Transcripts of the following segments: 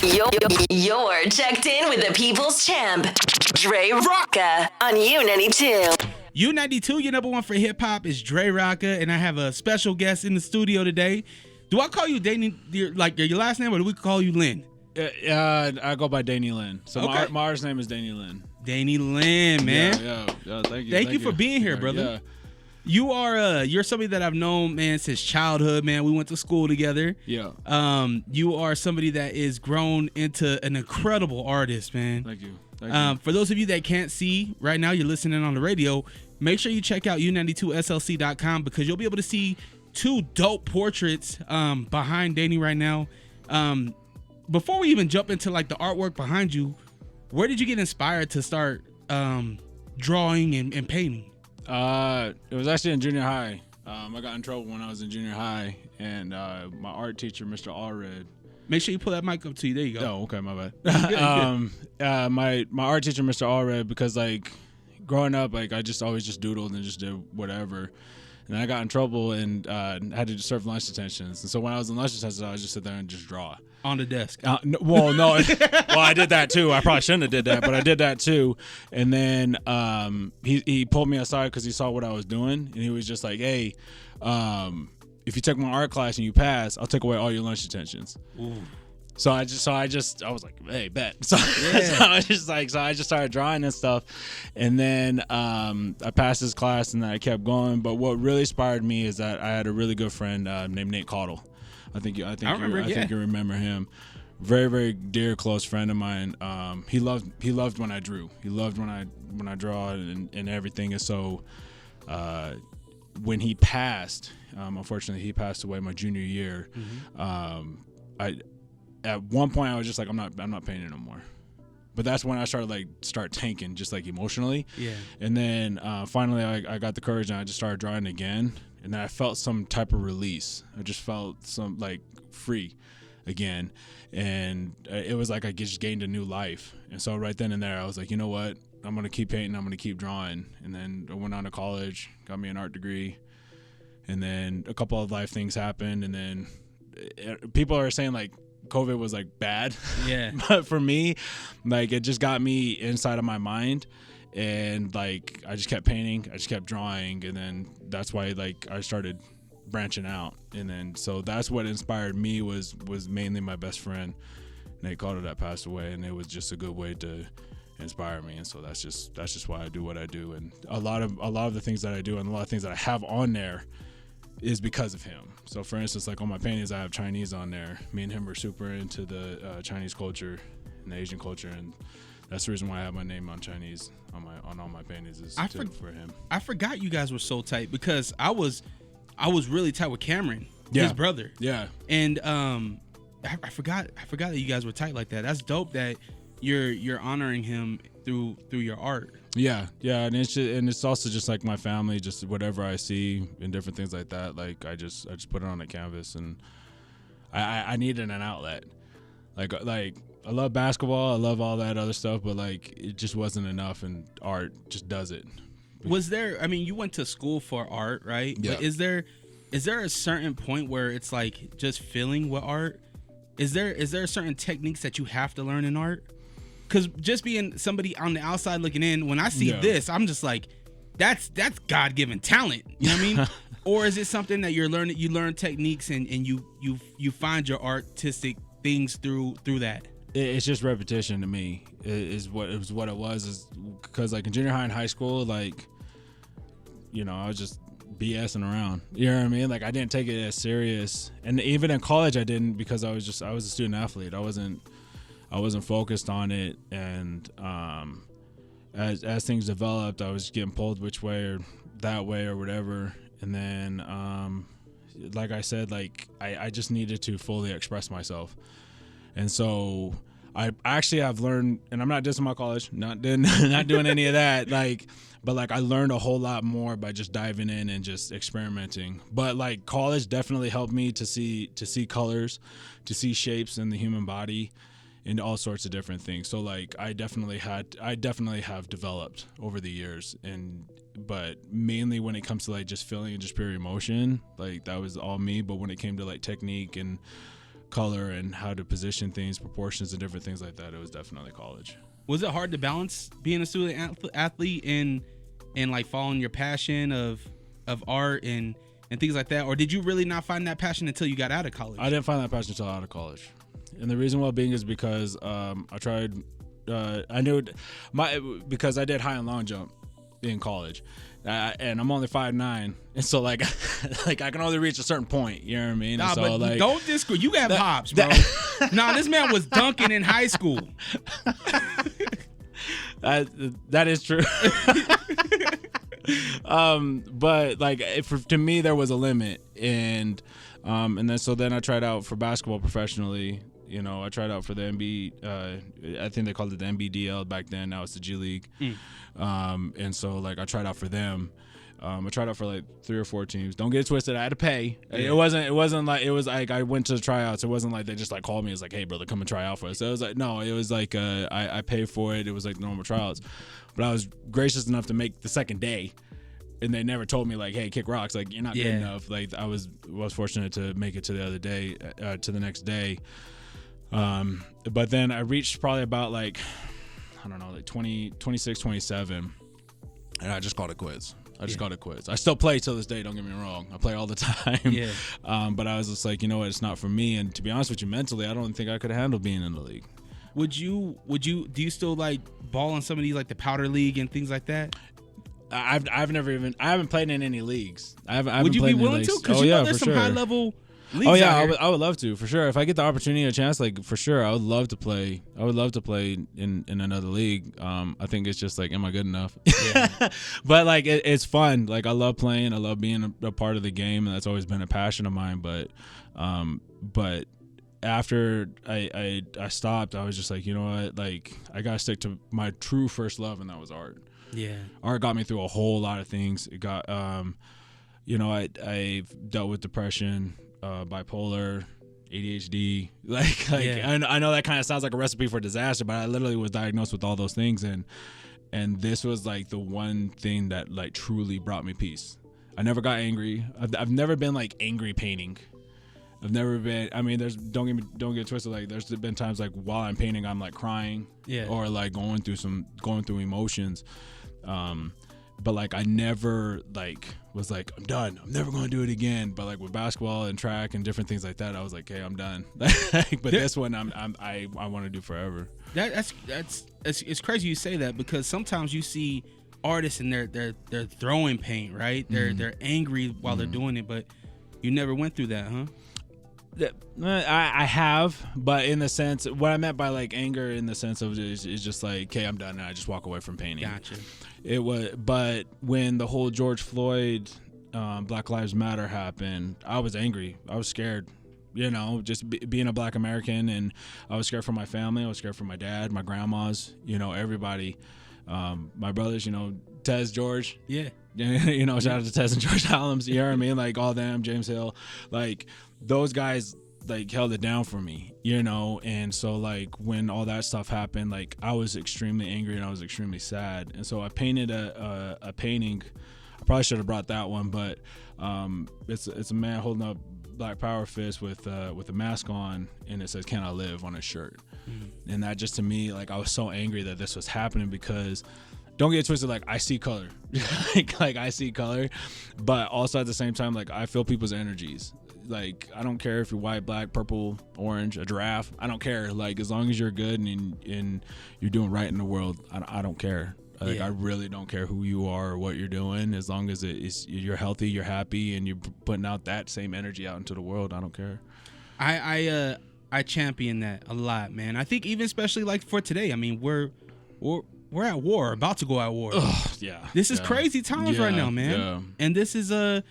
You're checked in with the people's champ, Dre Rocca, on U92. U92, your number one for hip hop is Dre Rocca, and I have a special guest in the studio today. Do I call you Daney, like your last name, or do we call you Lin? I go by Daney Lin. So okay. my artist name is Daney Lin. Daney Lin, man. Yeah. Thank you. Thank you for being here, brother. Yeah. You're somebody that I've known, man, since childhood, man. We went to school together. Yeah. You are somebody that is grown into an incredible artist, man. Thank you. For those of you that can't see right now, you're listening on the radio, make sure you check out u92slc.com because you'll be able to see two dope portraits behind Daney right now. Before we even jump into like the artwork behind you, where did you get inspired to start drawing and painting? It was actually in junior high. I got in trouble when I was in junior high, and my art teacher, Mr. Allred. Make sure you pull that mic up to you. There you go. Oh, okay, my bad. My art teacher, Mr. Allred, because like growing up, like I just always just doodled and just did whatever. And then I got in trouble and had to serve lunch detentions. And so when I was in lunch detentions, I would just sit there and just draw. On the desk. No. Well, I did that too. I probably shouldn't have did that, but I did that too. And then he pulled me aside because he saw what I was doing, and he was just like, "Hey, if you take my art class and you pass, I'll take away all your lunch detentions." Ooh. So I was like, "Hey, bet." So I just started drawing and stuff, and then I passed his class, and then I kept going. But what really inspired me is that I had a really good friend named Nate Cottle. I think you remember him. Very, very dear, close friend of mine. He loved when I drew. He loved when I draw and everything. And so when he passed, unfortunately he passed away my junior year. Mm-hmm. At one point I was just like, I'm not painting no more. But that's when I start tanking, just like emotionally. Yeah. And then finally I got the courage and I just started drawing again. And then I felt some type of release. I just felt some like free again. And it was like I just gained a new life. And so right then and there, I was like, you know what? I'm going to keep painting. I'm going to keep drawing. And then I went on to college, got me an art degree. And then a couple of life things happened. And then people are saying like COVID was like bad. Yeah. But for me, like it just got me inside of my mind. And like I just kept painting, I just kept drawing, and then that's why like I started branching out. And then so that's what inspired me was mainly my best friend Nate Carter that passed away, and it was just a good way to inspire me. And so that's just why I do what I do. And a lot of the things that I do and a lot of things that I have on there is because of him. So for instance, like on my paintings I have Chinese on there. Me and him were super into the Chinese culture and the Asian culture, and that's the reason why I have my name on Chinese on all my paintings is for him. I forgot you guys were so tight because I was really tight with Cameron, his brother. Yeah. And I forgot that you guys were tight like that. That's dope that you're honoring him through your art. Yeah, and it's also just like my family, just whatever I see and different things like that. Like I just put it on a canvas, and I needed an outlet. Like I love basketball, I love all that other stuff, but like it just wasn't enough, and art just does it. Was there? I mean, you went to school for art, right? Yeah. But is there a certain point where it's like just feeling with art? Is there certain techniques that you have to learn in art? Because just being somebody on the outside looking in, when I see this, I'm just like, that's God-given talent. You know what I mean? Or is it something that you learn techniques and you find your artistic things through that? It's just repetition to me. Is what it was. Is because like in junior high and high school, like, you know, I was just BSing around. You know what I mean? Like I didn't take it as serious, and even in college I didn't, because I was a student athlete. I wasn't focused on it, and as things developed, I was getting pulled which way or that way or whatever. And then like I said, like I just needed to fully express myself. And so I actually have learned, and I'm not dissing my college, not doing any of that, like, but like I learned a whole lot more by just diving in and just experimenting. But like college definitely helped me to see colors, to see shapes in the human body, and all sorts of different things. So like I definitely have developed over the years, but mainly when it comes to like just feeling and just pure emotion, like that was all me. But when it came to like technique and color and how to position things, proportions, and different things like that, it was definitely college. Was it hard to balance being a student athlete and like following your passion of art and things like that, or did you really not find that passion until you got out of college? I didn't find that passion until out of college, and the reason why being is because I tried. I knew because I did high and long jump in college. And I'm only 5'9", and so like I can only reach a certain point. You know what I mean? Nah, so, but like, don't discourage. You have hops, bro. Nah, this man was dunking in high school. That is true. But like to me, there was a limit, and then I tried out for basketball professionally. You know, I tried out for the I think they called it the NBDL back then. Now it's the G League. And so like I tried out for them. I tried out for like 3 or 4 teams. Don't get it twisted. I had to pay. Yeah. It wasn't like, it was like I went to the tryouts. It wasn't like they just like called me. It's like, hey brother, come and try out for us. So it was like, no, it was like I paid for it. It was like normal tryouts. But I was gracious enough to make the second day. And they never told me like, hey, kick rocks. Like, you're not good enough. Like I was fortunate to make it to the other day, to the next day. But then I reached probably about like, I don't know, like 26, 27. And I just called it quits. I still play till this day. Don't get me wrong. I play all the time. Yeah. But I was just like, you know what? It's not for me. And to be honest with you, mentally, I don't think I could handle being in the league. Do you still like ball in some of these like the powder league and things like that? I haven't played in any leagues. Would you be willing to? Because there's some high level leagues. Oh yeah, I would love to, for sure. If I get the opportunity and a chance, like for sure, I would love to play. I would love to play in another league. I think it's just like, am I good enough? Yeah. But like it's fun. Like I love playing. I love being a part of the game, and that's always been a passion of mine. But after I stopped, I was just like, you know what? Like I gotta stick to my true first love, and that was art. Yeah. Art got me through a whole lot of things. It got I've dealt with depression, bipolar, ADHD. I know that kind of sounds like a recipe for disaster, but I literally was diagnosed with all those things, and this was like the one thing that like truly brought me peace. I never got angry. I've never been like angry painting. I've never been. I mean, don't get twisted. Like, there's been times like while I'm painting, I'm like crying, or like going through emotions. But like I never like was like, I'm done. I'm never gonna do it again. But like with basketball and track and different things like that, I was like, hey, I'm done. But this one, I want to do forever. It's crazy you say that, because sometimes you see artists and they're throwing paint, right? They're angry while they're doing it, but you never went through that, huh? I have, but in the sense, what I meant by like anger in the sense of is just like, okay, I'm done now. I just walk away from painting. Gotcha. But when the whole George Floyd, Black Lives Matter happened, I was angry. I was scared, just being a Black American, and I was scared for my family. I was scared for my dad, my grandmas, everybody, my brothers, Tez, George. Yeah. Shout out to Tez and George Hallam's, you know what I mean? Like all them, James Hill, like those guys like held it down for me, and so like when all that stuff happened, like I was extremely angry and I was extremely sad, and so I painted a painting. I probably should have brought that one, but it's a man holding up Black Power fist with a mask on, and it says "Can I Live" on his shirt. And that just, to me, like I was so angry that this was happening, because don't get twisted, like I see color, like I see color, but also at the same time, like I feel people's energies. Like I don't care if you're white, black, purple, orange, a giraffe. I don't care. Like as long as you're good and you're doing right in the world, I don't care. Like I really don't care who you are or what you're doing. As long as you're healthy, you're happy, and you're putting out that same energy out into the world, I don't care. I champion that a lot, man. I think even especially like for today. I mean, we're at war, about to go at war. Ugh, yeah. This is crazy times right now, man. Yeah. And this is a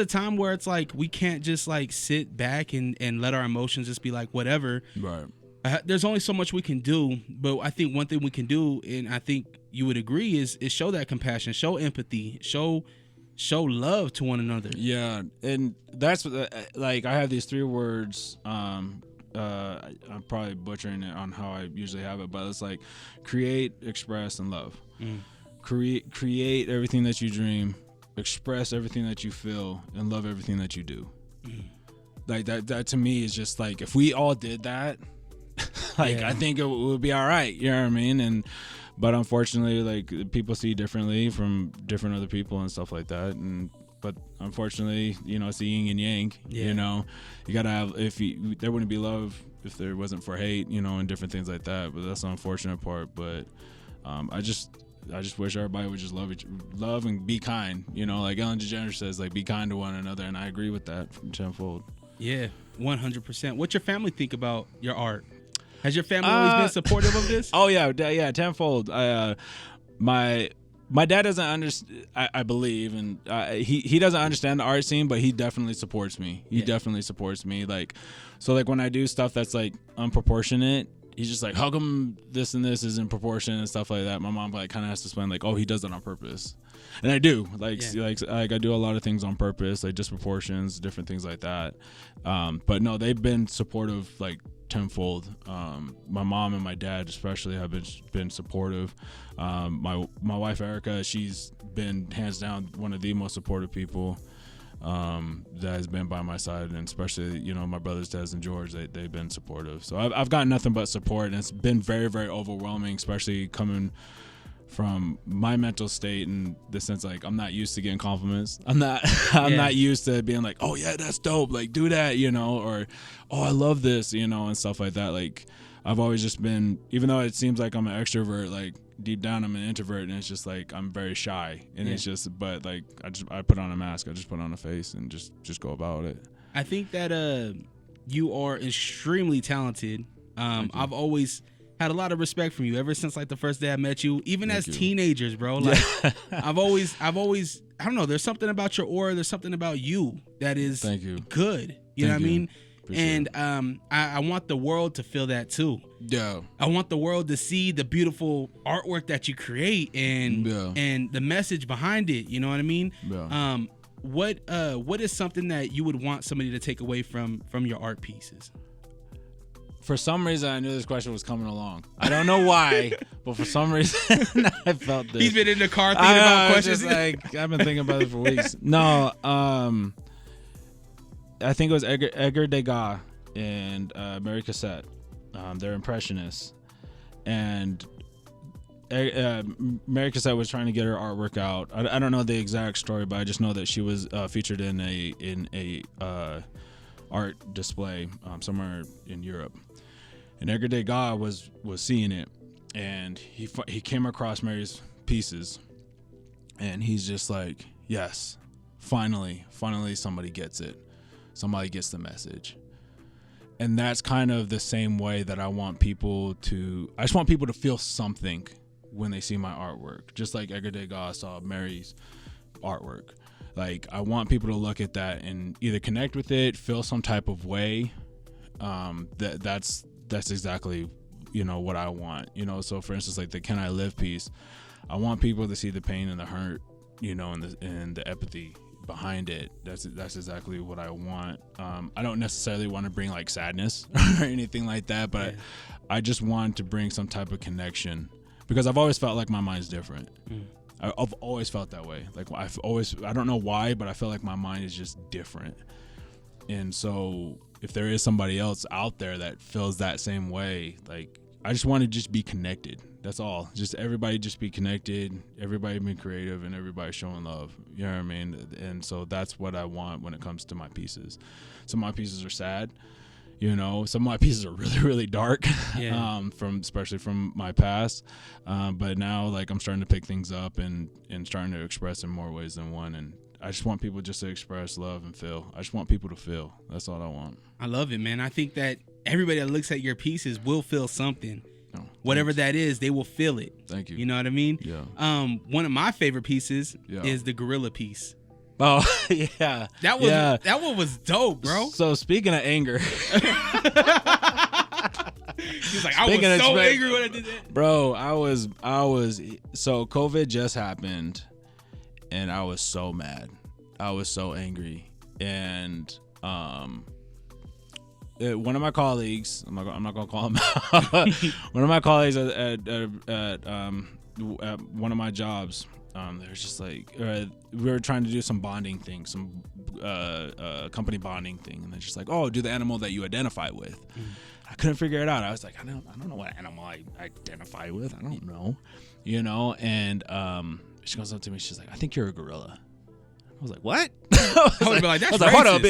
time where it's like we can't just like sit back and let our emotions just be like whatever. Right. There's only so much we can do, but I think one thing we can do, and I think you would agree, is show that compassion, show empathy, show love to one another. Yeah, and that's like I have these 3 words. I'm probably butchering it on how I usually have it, but it's like create, express, and love. Create everything that you dream, express everything that you feel, and love everything that you do. Like that to me is just like, if we all did that, like I think it would be all right. You know what I mean? But unfortunately, like people see differently from different other people and stuff like that. But unfortunately, it's the yin and yang. You gotta have, there wouldn't be love if there wasn't for hate, and different things like that. But that's the unfortunate part. But I just wish everybody would just love and be kind. Like Ellen DeGeneres says, like, be kind to one another, and I agree with that from tenfold. Yeah, 100%. What's your family think about your art? Has your family always been supportive of this? Oh yeah, tenfold. My dad doesn't understand, I believe, and he doesn't understand the art scene, but he definitely supports me. He definitely supports me. Like, so like when I do stuff that's like unproportionate, he's just like, how come this and this is in proportion and stuff like that? My mom like kind of has to explain like, oh, he does it on purpose. And I do, like I do a lot of things on purpose, like disproportions, different things like that. But no, they've been supportive, like tenfold. My mom and my dad especially have been supportive. My wife Erica, she's been hands down one of the most supportive people that has been by my side, and especially my brothers Des and George, they've been supportive. So I've gotten nothing but support, and it's been very, very overwhelming, especially coming from my mental state in the sense like I'm not used to getting compliments. I'm not used to being like, oh yeah, that's dope, like do that, or oh I love this, and stuff like that. Like I've always just been, even though it seems like I'm an extrovert, like deep down I'm an introvert, and it's just like I'm very shy, and it's just, but like I put on a mask, I just put on a face and just go about it. I think that you are extremely talented. I've always had a lot of respect from you ever since like the first day I met you, even as teenagers, bro. Like I've always, I don't know, there's something about your aura, there's something about you that is good. You know what I mean? And I want the world to feel that too. Yeah. I want the world to see the beautiful artwork that you create and the message behind it. You know what I mean? Yeah. What is something that you would want somebody to take away from your art pieces? For some reason, I knew this question was coming along. I don't know why, but for some reason, I felt this. He's been in the car thinking about questions. Like, I've been thinking about it for weeks. No, I think it was Edgar Degas and Mary Cassatt. They're impressionists, and Mary Cassatt was trying to get her artwork out. I don't know the exact story, but I just know that she was featured in a art display somewhere in Europe. And Edgar Degas was seeing it, and he came across Mary's pieces, and he's just like, yes, finally somebody gets it. Somebody gets the message. And that's kind of the same way that I just want people to feel something when they see my artwork, just like Edgar Degas saw Mary's artwork. Like, I want people to look at that and either connect with it, feel some type of way. That's exactly, what I want. So for instance, like the Can I Live piece, I want people to see the pain and the hurt, and the empathy behind it. That's exactly what I want. I don't necessarily want to bring like sadness or anything like that, but I just want to bring some type of connection, because I've always felt like my mind's different. I've always felt that way. Like I don't know why, but I feel like my mind is just different. And so if there is somebody else out there that feels that same way, like I just want to just be connected. That's all. Just everybody just be connected, everybody be creative, and everybody showing love. You know what I mean? And so that's what I want when it comes to my pieces. Some of my pieces are sad. Some of my pieces are really, really dark, especially from my past. But now, like, I'm starting to pick things up and starting to express in more ways than one. And I just want people just to express love and feel. I just want people to feel. That's all I want. I love it, man. I think that everybody that looks at your pieces will feel something. Whatever that is, they will feel it. Thank you. You know what I mean? Yeah. One of my favorite pieces is the gorilla piece. Oh, yeah. That one was dope, bro. So speaking of anger. He's like, I was so angry when I did that. Bro, I was so COVID just happened, and I was so mad. I was so angry. And one of my colleagues, I'm not gonna call him out. One of my colleagues at one of my jobs, there's just like we were trying to do some bonding thing, some company bonding thing, and they're just like, oh, do the animal that you identify with. I couldn't figure it out. I was like, I don't know what animal I identify with. I don't know, and she goes up to me, she's like, I think you're a gorilla. I was like, what? I would be like, that's racist. Hold up.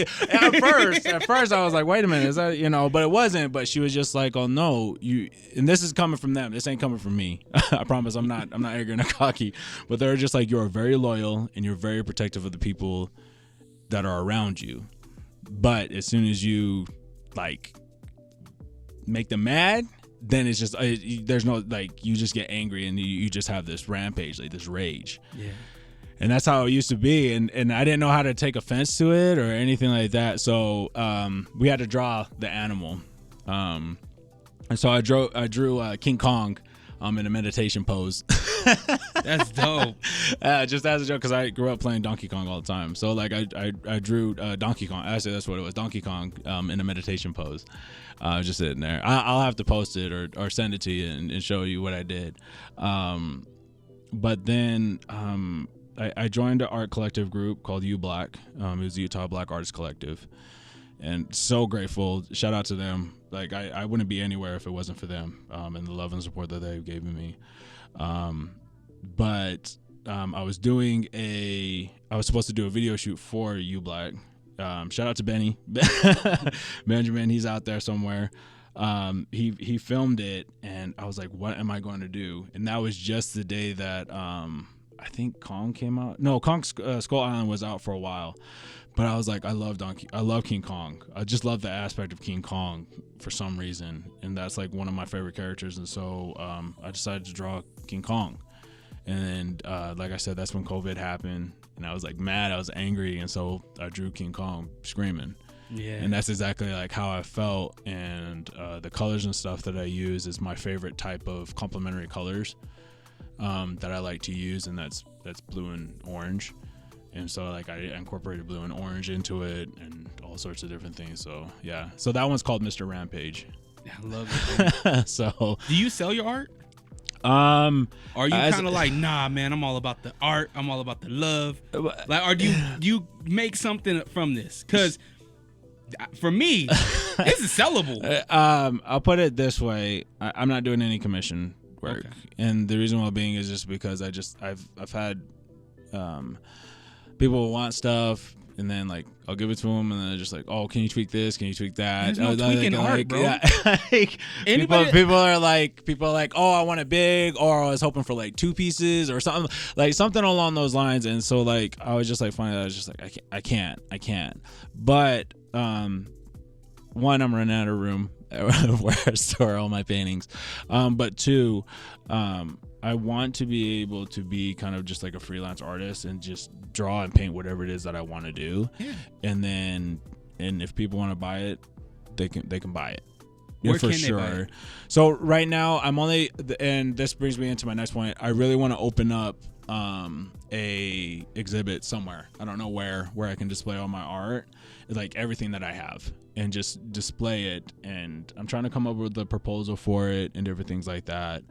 At first I was like, wait a minute, is that, but it wasn't. But she was just like, oh no, and this is coming from them. This ain't coming from me. I promise I'm not arrogant or cocky. But they're just like, you're very loyal and you're very protective of the people that are around you. But as soon as you like make them mad, then it's just, there's no, like, you just get angry and you just have this rampage, like this rage. Yeah. And that's how it used to be, and I didn't know how to take offense to it or anything like that. So we had to draw the animal, and so I drew King Kong in a meditation pose. That's dope. Just as a joke, because I grew up playing Donkey Kong all the time. So like I drew Donkey Kong. Actually, that's what it was, Donkey Kong in a meditation pose. Just sitting there. I'll have to post it or send it to you and show you what I did. But then. I joined an art collective group called U Black. It was the Utah Black Artists Collective, and so grateful. Shout out to them. Like I wouldn't be anywhere if it wasn't for them and the love and support that they've given me. But I was supposed to do a video shoot for U Black. Shout out to Benny, Benjamin. He's out there somewhere. He filmed it, and I was like, what am I going to do? And that was just the day that I think Kong came out. No, Kong's Skull Island was out for a while, but I was like, I love King Kong. I just love the aspect of King Kong for some reason, and that's like one of my favorite characters. And so I decided to draw King Kong, and like I said, that's when COVID happened, and I was like mad, I was angry, and so I drew King Kong screaming. Yeah, and that's exactly like how I felt. And the colors and stuff that I use is my favorite type of complementary colors. That I like to use, and that's blue and orange, and so like I incorporated blue and orange into it and all sorts of different things. So yeah, so that one's called Mr. Rampage. I love it. So do you sell your art? Are you kind of like, nah, man, I'm all about the art, I'm all about the love, like, or do you make something from this? Because for me, this is sellable. I'll put it this way: I'm not doing any commission work. Okay. And the reason why being is just because I've had people want stuff, and then like I'll give it to them, and then they're just like, oh, can you tweak this, can you tweak that? There's no tweaking art, bro. Yeah. Like, people are like, oh, I want it big, or I was hoping for like 2 pieces or something along those lines. And so like I was just like, funny, I was just like, I can't. But one, I'm running out of room where I store all my paintings, but 2, I want to be able to be kind of just like a freelance artist and just draw and paint whatever it is that I want to do. Yeah. And if people want to buy it, they can buy it. Where for can sure. They buy it? So right now and this brings me into my next point. I really want to open up a exhibit somewhere. I don't know where I can display all my art, like everything that I have, and just display it. And I'm trying to come up with a proposal for it and different things like that.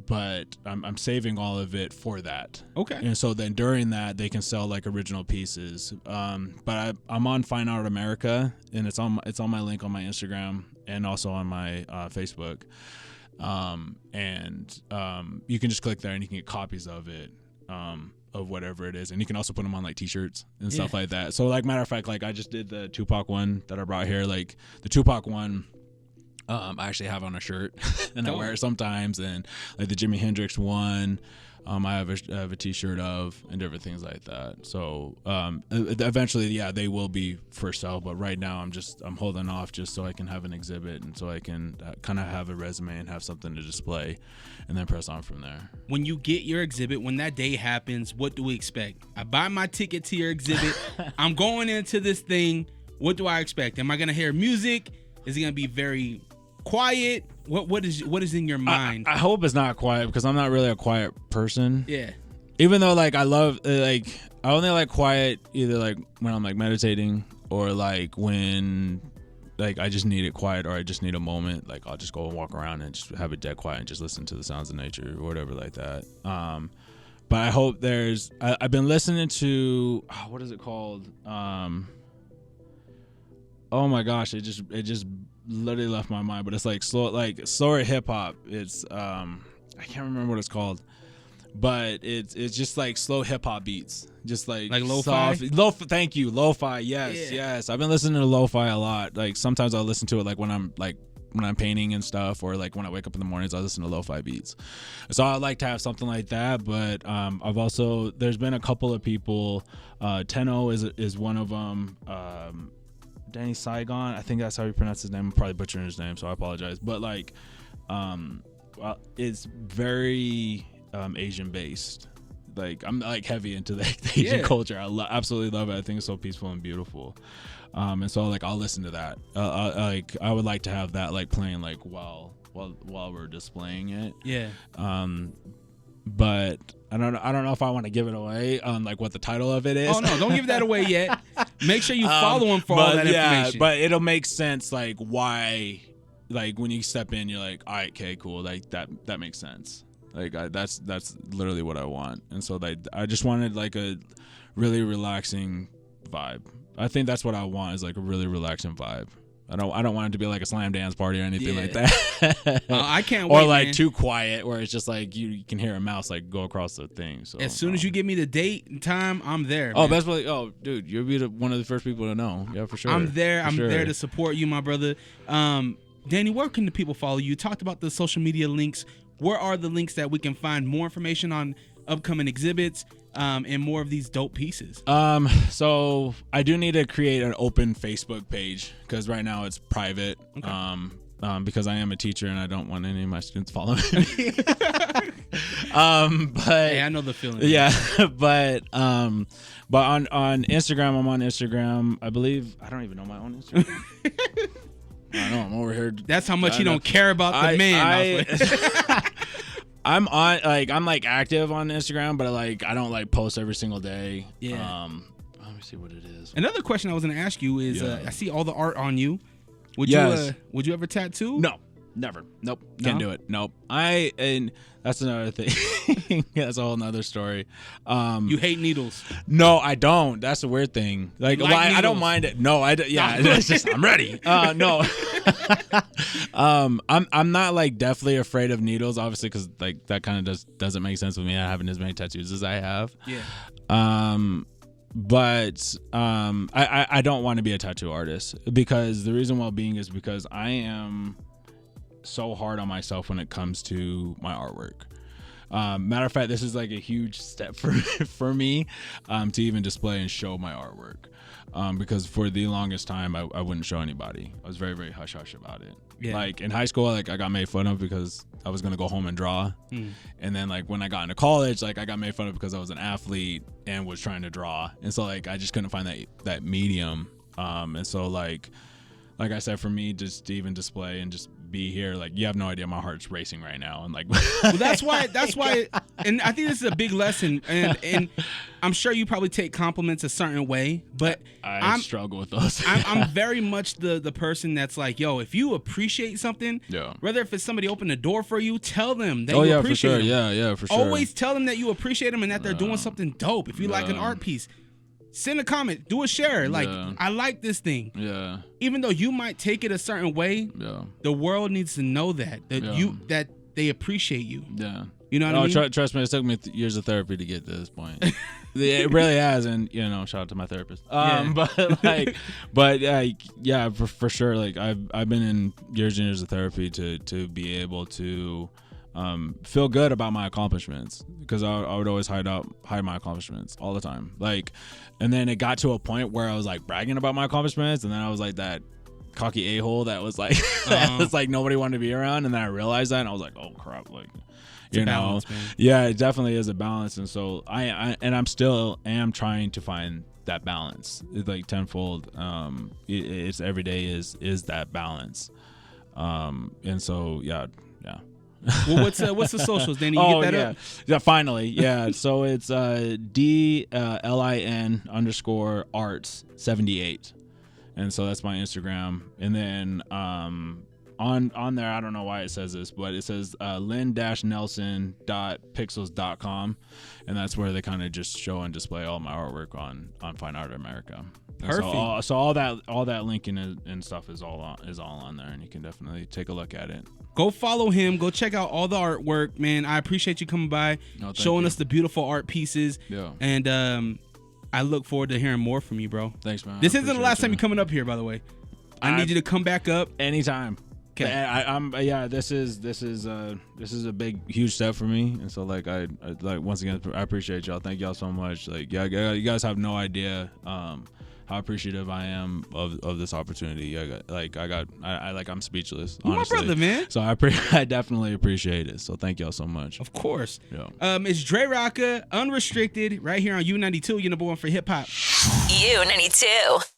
But I'm saving all of it for that. Okay. And so then during that, they can sell like original pieces. But I'm on Fine Art America, and it's on my link on my Instagram and also on my Facebook. You can just click there and you can get copies of it, of whatever it is, and you can also put them on like t-shirts and stuff like that. So like, matter of fact, like I just did the Tupac one that I brought here. Like the Tupac one, I actually have on a shirt and I wear it sometimes, and like the Jimi Hendrix one, I have a t-shirt of, and different things like that. So eventually, they will be for sale, but right now I'm holding off just so I can have an exhibit, and so I can kind of have a resume and have something to display, and then press on from there. When you get your exhibit, when that day happens, what do we expect? I buy my ticket to your exhibit. I'm going into this thing. What do I expect? Am I gonna hear music? Is it gonna be very quiet? What is in your mind? I hope it's not quiet, because I'm not really a quiet person. Yeah. Even though like I love like I only like quiet either like when I'm like meditating, or like when like I just need it quiet, or I just need a moment. Like I'll just go and walk around and just have it dead quiet and just listen to the sounds of nature or whatever like that. but I hope there's. I've been listening to what is it called? Oh my gosh, it just literally left my mind. But it's like slower hip hop. It's I can't remember what it's called, but it's just like slow hip hop beats, just like lo-fi. Thank you, lo-fi. Yes. I've been listening to lo-fi a lot. Like sometimes I'll listen to it like when I'm painting and stuff, or like when I wake up in the mornings, I listen to lo-fi beats. So I'd like to have something like that. But there's been a couple of people. Tenno is one of them. Danny Saigon, I think that's how you pronounce his name. I'm probably butchering his name, so I apologize. But like, it's very Asian based. Like I'm like heavy into the Asian culture. I absolutely love it. I think it's so peaceful and beautiful. And so like I'll listen to that. Like I would like to have that like playing like while we're displaying it. Yeah. But I don't know if I want to give it away on like what the title of it is. Oh no, don't give that away yet. Make sure you follow him for all that information. But it'll make sense like why, like when you step in, you're like, all right, okay, cool, like that makes sense. Like that's literally what I want. And so like I just wanted like a really relaxing vibe. I think that's what I want, is like a really relaxing vibe. I don't want it to be like a slam dance party or anything like that. I can't wait. Or like man. too quiet where it's just like you can hear a mouse like go across the thing. So as soon as you give me the date and time, I'm there. Oh, man. that's what. Oh, dude, you'll be one of the first people to know. Yeah, for sure. I'm there. For I'm sure. there to support you, my brother. Danny, where can the people follow you? You talked about the social media links. Where are the links that we can find more information on upcoming exhibits? And more of these dope pieces. So I do need to create an open Facebook page because right now it's private. Okay. Because I am a teacher and I don't want any of my students following me. But hey, I know the feeling. Yeah, but on Instagram, I'm on Instagram. I believe I don't even know my own Instagram. I know I'm over here. That's how much you don't care about the man. I'm active on Instagram, but like I don't like post every single day. Yeah. Let me see what it is. Another question I was gonna ask you is, I see all the art on you. Would you ever tattoo? No, never. Nope. Can't do it. Nope. And that's another thing. That's a whole nother story. You hate needles? No, I don't. That's the weird thing. Like I don't mind it. No, yeah. It's just I'm ready. No. I'm not like definitely afraid of needles, obviously, because like that kind of doesn't make sense with me having as many tattoos as I have. Yeah. But I don't want to be a tattoo artist, because the reason why being is because I am so hard on myself when it comes to my artwork. Matter of fact, this is like a huge step for me to even display and show my artwork. Because for the longest time, I wouldn't show anybody. I was very, very hush hush about it. Yeah. Like in high school, like I got made fun of because I was gonna go home and draw. And then like when I got into college, like I got made fun of because I was an athlete and was trying to draw. And so like I just couldn't find that medium. And so like I said, for me, just to even display and just be here, like you have no idea, my heart's racing right now. And like well, that's why and I think this is a big lesson, and I'm sure you probably take compliments a certain way, but I struggle with those. I'm very much the person that's like, yo, if you appreciate something, whether if it's somebody opened the door for you, tell them that you appreciate for sure. them. Yeah, for sure. Always tell them that you appreciate them and that they're doing something dope. If you like an art piece, send a comment, do a share. Like, I like this thing. Yeah. Even though you might take it a certain way, the world needs to know that that they appreciate you. Yeah. You know what I mean? Trust me, it took me years of therapy to get to this point. It really has, and shout out to my therapist. But for sure. Like I've been in years and years of therapy to be able to feel good about my accomplishments, because I would always hide my accomplishments all the time. Like, and then it got to a point where I was like bragging about my accomplishments, and then I was like that cocky a-hole that was like that was like nobody wanted to be around, and then I realized that, and I was like, oh crap, like balance, man. Yeah, it definitely is a balance. And so I'm still trying to find that balance. It's like tenfold. It's every day is that balance. And so yeah. Well, what's the socials, Danny? You get that up? Yeah, finally. Yeah. So it's DLIN_arts78. And so that's my Instagram. And then on there, I don't know why it says this, but it says lin-nelson.pixels.com, and that's where they kind of just show and display all my artwork on Fine Art America. And Perfect. So all that linking and stuff is all on there, and you can definitely take a look at it. Go follow him. Go check out all the artwork, man. I appreciate you coming by, showing us the beautiful art pieces. Yeah. And I look forward to hearing more from you, bro. Thanks, man. This isn't the last time you're coming up here, by the way. I need you to come back up anytime. Okay. This is a big, huge step for me, and so like I once again I appreciate y'all. Thank y'all so much. Like you guys have no idea how appreciative I am of this opportunity. I'm speechless. You're honestly. my brother, man. So I definitely appreciate it. So thank y'all so much. Of course. Yeah. It's Dre Rocka, Unrestricted, right here on U92. You're number one for hip hop. U92.